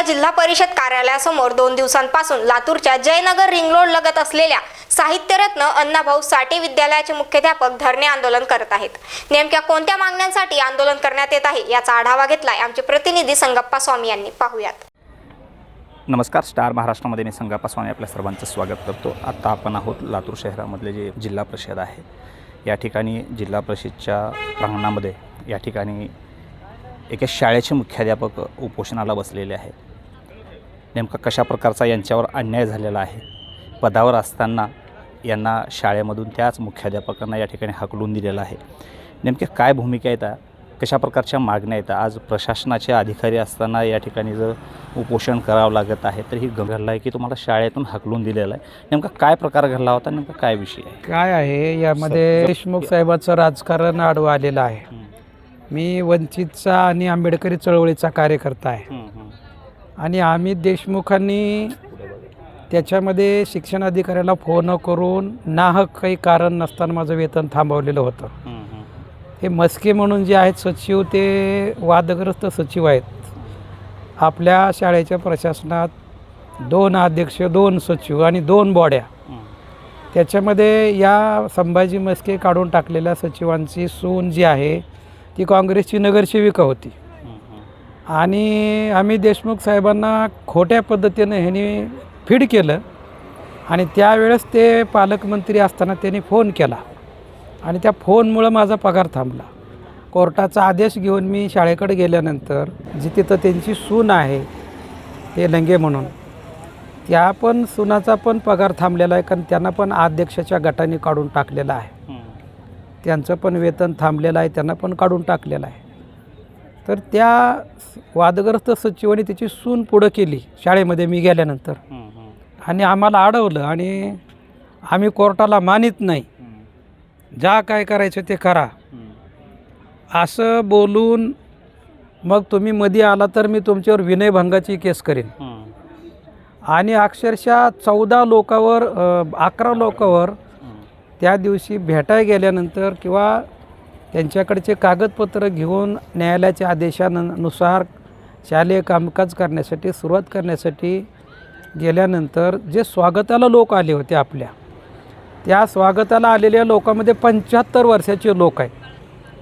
जिल्हा परिषद कार्यालयासमोर 2 दिवसांपासून लातूरच्या जयनगर रिंग रोड लगत असलेल्या साहित्यरत्न अण्णाभाऊ साठे विद्यालयाचे मुख्याध्यापक धरणे आंदोलन करत आहेत। नेमक्या कोणत्या मागण्यांसाठी आंदोलन करण्यात येत आहे याचा आढावा घेतलाय आमचे प्रतिनिधी संगप्पा स्वामी यांनी। पाहूयात। नमस्कार, स्टार महाराष्ट्रामध्ये मी संगप्पा स्वामी आपल्या सर्वांचं स्वागत करतो। आता आपण आहोत लातूर शहरामधले जे जिल्हा परिषद आहे या ठिकाणी जिल्हा परिषदच्या प्रांगणामध्ये या ठिकाणी एका शाळेचे मुख्याध्यापक उपोषणाला बसलेले आहेत। नेमका कशा प्रकारचा यांच्यावर अन्याय झालेला आहे, पदावर असताना यांना शाळेमधून त्याच मुख्याध्यापकांना या ठिकाणी हाकलून दिलेलं आहे, नेमके काय भूमिका येतात, कशा प्रकारच्या मागण्या येतात। आज प्रशासनाचे अधिकारी असताना या ठिकाणी जर उपोषण करावं लागत आहे तर ही घडलं आहे की तुम्हाला शाळेतून हाकलून दिलेलं आहे। नेमका काय प्रकार घडला होता, नेमका काय विषय आहे, काय आहे यामध्ये? देशमुख साहेबांचं राजकारण आडवं आलेलं आहे। मी वंचितचा आणि आंबेडकरी चळवळीचा कार्यकर्ता आहे आणि अमित देशमुखांनी त्याच्यामध्ये शिक्षण अधिकाऱ्याला फोन करून नाहक काही कारण नसताना माझं वेतन थांबवलेलं होतं। हे मस्के म्हणून जे आहेत सचिव, ते वादग्रस्त सचिव आहेत। आपल्या शाळेच्या प्रशासनात 2 अध्यक्ष, 2 सचिव आणि 2 बॉड्या, त्याच्यामध्ये या संभाजी मस्के काढून टाकलेल्या सचिवांची सून जी आहे ती काँग्रेसची नगरसेविका होती आणि अमित देशमुख साहेबांना खोट्या पद्धतीने ह्यांनी फीड केलं आणि त्यावेळेस ते पालकमंत्री असताना त्यांनी फोन केला आणि त्या फोनमुळं माझा पगार थांबला। कोर्टाचा आदेश घेऊन मी शाळेकडे गेल्यानंतर जी तिथं त्यांची सून आहे ते लंगे म्हणून, त्या पण सुनाचा पण पगार थांबलेला आहे, कारण त्यांना पण अध्यक्षाच्या गटाने काढून टाकलेलं आहे। त्यांचं पण वेतन थांबलेलं आहे, त्यांना पण काढून टाकलेलं आहे। तर त्या वादग्रस्त सचिवाने त्याची सून पुढं केली शाळेमध्ये मी गेल्यानंतर आणि आम्हाला अडवलं आणि आम्ही कोर्टाला मानित नाही, ज्या काय करायचं ते करा असं बोलून मग तुम्ही मध्ये आला तर मी तुमच्यावर विनयभंगाची केस करेन आणि अक्षरशः 14 लोकांवर 11 लोकांवर त्या दिवशी भेटायला गेल्यानंतर किंवा त्यांच्याकडचे कागदपत्र घेऊन न्यायालयाच्या आदेशानुसार शालेय कामकाज करण्यासाठी सुरुवात करण्यासाठी गेल्यानंतर जे स्वागताला लोक आले होते आपल्या, त्या स्वागताला आलेल्या लोकांमध्ये 75 वर्षाचे लोक आहेत,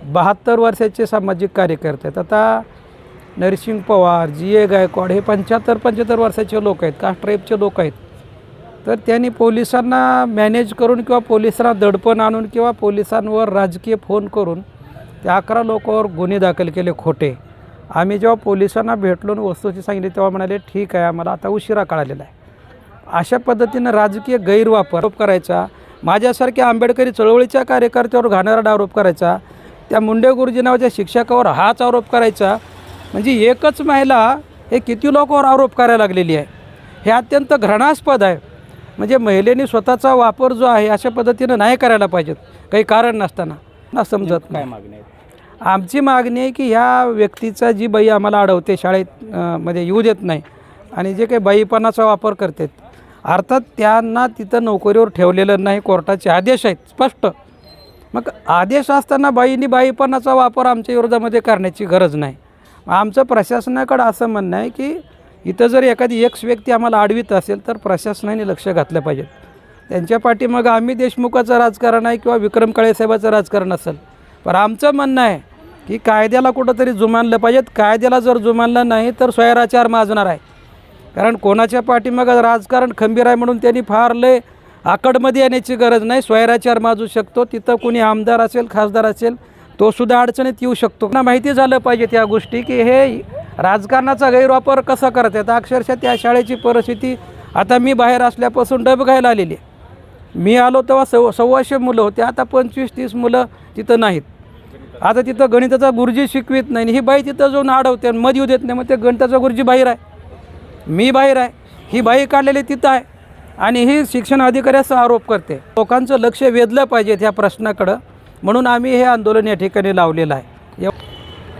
72 वर्षाचे सामाजिक कार्यकर्ते आहेत। आता नरसिंग पवार, जी.ए. गायकवाड हे 75 वर्षाचे लोक आहेत, कास्ट ट्राईबचे लोक आहेत। तर त्यांनी पोलिसांना मॅनेज करून किंवा पोलिसांना दडपण आणून किंवा पोलिसांवर राजकीय फोन करून त्या 11 लोकांवर गुन्हे दाखल केले खोटे। आम्ही जेव्हा पोलिसांना भेटलो आणि वस्तूची सांगितली तेव्हा म्हणाले ठीक आहे, आम्हाला आता उशिरा कळालेला आहे। अशा पद्धतीनं राजकीय गैरवापर आरोप करायचा, माझ्यासारख्या आंबेडकरी चळवळीच्या कार्यकर्त्यावर घाणेरडा आरोप करायचा, त्या मुंडे गुरुजी नावाच्या शिक्षकावर हाच आरोप करायचा, म्हणजे एकच महिला हे किती लोकांवर आरोप करायला लागलेली आहे। हे अत्यंत घृणास्पद आहे। म्हणजे महिलेने स्वतःचा वापर जो आहे अशा पद्धतीनं नाही करायला पाहिजेत काही कारण नसताना, ना समजत काय मागणी आहे? आमची मागणी आहे की ह्या व्यक्तीचा जी बाई आम्हाला अडवते, शाळेत मध्ये येऊ देत नाही आणि जे काही बाईपणाचा वापर करतात, अर्थात त्यांना तिथं नोकरीवर ठेवलेलं नाही, कोर्टाचे आदेश आहेत स्पष्ट। मग आदेश असताना बाईंनी बाईपणाचा वापर आमच्या विरोधामध्ये करण्याची गरज नाही। आमचं प्रशासनाकडं असं म्हणणं आहे की इथं जर एखादी एक्स व्यक्ती आम्हाला अडवित असेल तर प्रशासनाने लक्ष घातलं पाहिजे। त्यांच्या पाठीमागं आम्ही देशमुखाचं राजकारण आहे किंवा विक्रम काळेसाहेबाचं राजकारण असेल, पण आमचं म्हणणं आहे की कायद्याला कुठंतरी जुमानलं पाहिजेत। कायद्याला जर जुमानलं नाही तर स्वैराचार माजणार आहे, कारण कोणाच्या पाठीमागं राजकारण खंबीर आहे म्हणून त्यांनी फार लय आकडमध्ये येण्याची गरज नाही। स्वैराचार माजू शकतो, तिथं कोणी आमदार असेल, खासदार असेल, तो सुद्धा अडचणीत येऊ शकतो ना। माहिती झालं पाहिजे त्या गोष्टी की हे राजकारणाचा गैरवापर कसा करतात। अक्षरशः त्या शाळेची परिस्थिती, आता मी बाहेर असल्यापासून डब घायला आलेली आहे। मी आलो तेव्हा 125 मुलं होते, आता 25-30 मुलं तिथं नाहीत। आता तिथं गणिताचा गुरुजी शिकवित नाही, ही बाई तिथं जाऊन अडवते आणि मध्ये येऊ देत नाही। मग ते गणिताचा गुरुजी बाहेर आहे, मी बाहेर आहे, ही बाई काढलेली तिथं आहे आणि ही शिक्षण अधिकाऱ्याचा आरोप करते। लोकांचं लक्ष वेधलं पाहिजे ह्या प्रश्नाकडं, म्हणून आम्ही हे आंदोलन या ठिकाणी लावलेलं आहे।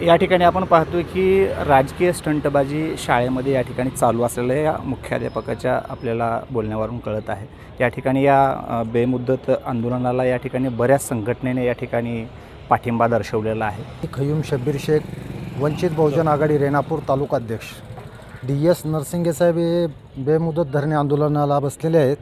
या ठिकाणी आपण पाहतोय की राजकीय स्टंटबाजी शाळेमध्ये या ठिकाणी चालू असलेल्या या मुख्याध्यापकाच्या आपल्याला बोलण्यावरून कळत आहे। या ठिकाणी या बेमुदत आंदोलनाला या ठिकाणी बऱ्याच संघटनेने या ठिकाणी पाठिंबा दर्शवलेला आहे। खयूम शब्बीर शेख, वंचित बहुजन आघाडी रेणापूर तालुका अध्यक्ष। DS नरसिंगे साहेब हे बेमुदत धरणे आंदोलनाला बसलेले आहेत.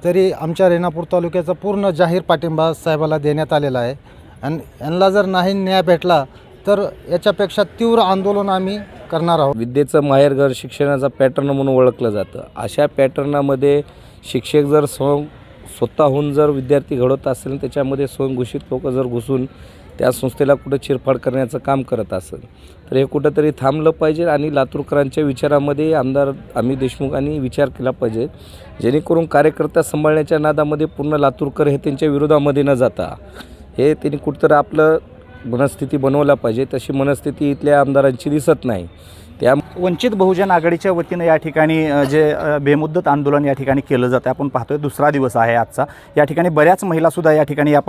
तरी आमच्या रेणापूर तालुक्याचा पूर्ण जाहीर पाठिंबा साहेबाला देण्यात आलेला आहे आणि यांना जर नाही न्याय भेटला तर याच्यापेक्षा तीव्र आंदोलन आम्ही करणार आहोत. विद्येचं माहेरघर शिक्षणाचा पॅटर्न म्हणून ओळखलं जातं. अशा पॅटर्नामध्ये शिक्षक जर स्वतःहून जर विद्यार्थी घडवत असेल, त्याच्यामध्ये स्वयंघोषित लोक जर घुसून त्या संस्थेला कुठं चिरफाड करण्याचं काम करत असेल तर हे कुठंतरी थांबलं पाहिजे आणि लातूरकरांच्या विचारामध्ये आमदार अमित देशमुखांनी विचार केला पाहिजे, जेणेकरून कार्यकर्ता सांभाळण्याच्या नादामध्ये पूर्ण लातूरकर हे त्यांच्या विरोधामध्ये न जाता हे त्यांनी कुठंतरी आपलं मनस्थिती बनवला पाहिजे. तशी मनस्थिती इथल्या आमदारांची दिसत नाही. त्या वंचित बहुजन आघाडीच्या वतीनं या ठिकाणी जे बेमुदत आंदोलन या ठिकाणी केलं जातं, आपण पाहतोय दुसरा दिवस आहे आजचा. या ठिकाणी बऱ्याच महिलासुद्धा या ठिकाणी या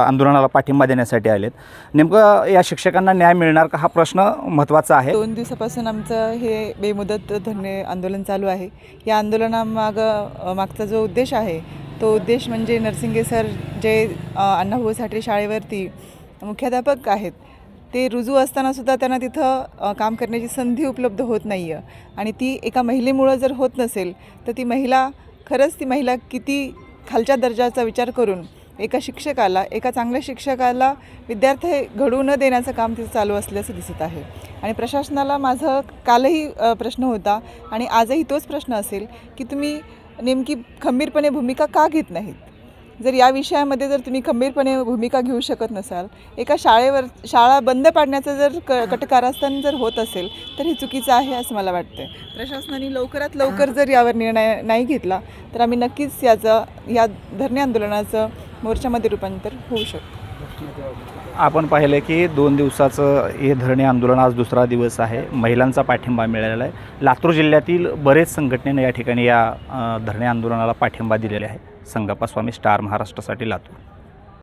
आंदोलनाला पाठिंबा देण्यासाठी आलेत. नेमकं या शिक्षकांना न्याय मिळणार का हा प्रश्न महत्त्वाचा आहे. 2 दिवसापासून आमचं हे बेमुदत धरणे आंदोलन चालू आहे. या मागचा जो उद्देश आहे तो उद्देश म्हणजे नरसिंगे सर जे अण्णाभाऊ साठे शाळेवरती मुख्याध्यापक आहेत ते रुजू असतानासुद्धा त्यांना तिथं काम करण्याची संधी उपलब्ध होत नाही आहे आणि ती एका महिलेमुळं जर होत नसेल तर ती महिला किती खालच्या दर्जाचा विचार करून एका चांगल्या शिक्षकाला विद्यार्थी घडवू न देण्याचं काम तिथं चालू असल्याचं दिसत आहे. आणि प्रशासनाला माझं कालही प्रश्न होता आणि आजही तोच प्रश्न असेल की तुम्ही नेमकी खंबीरपणे भूमिका का घेत नाहीत. जर या विषयामध्ये जर तुम्ही खंबीरपणे भूमिका घेऊ शकत नसाल, एका शाळा बंद पाडण्याचं जर कटकारस्थान जर होत असेल तर हे चुकीचं आहे असं मला वाटतं. प्रशासनाने लवकरात लवकर जर यावर निर्णय नाही घेतला तर आम्ही नक्कीच या धरणे आंदोलनाचं मोर्चामध्ये रूपांतर होऊ शकतो. आपण पाहिलं की 2 दिवसाचं हे धरणे आंदोलन आज दुसरा दिवस आहे. महिलांचा पाठिंबा मिळालेला आहे. लातूर जिल्ह्यातील बरेच संघटनेने या ठिकाणी या धरणे आंदोलनाला पाठिंबा दिलेला आहे. संगप्पा स्वामी, स्टार महाराष्ट्रासाठी लातूर.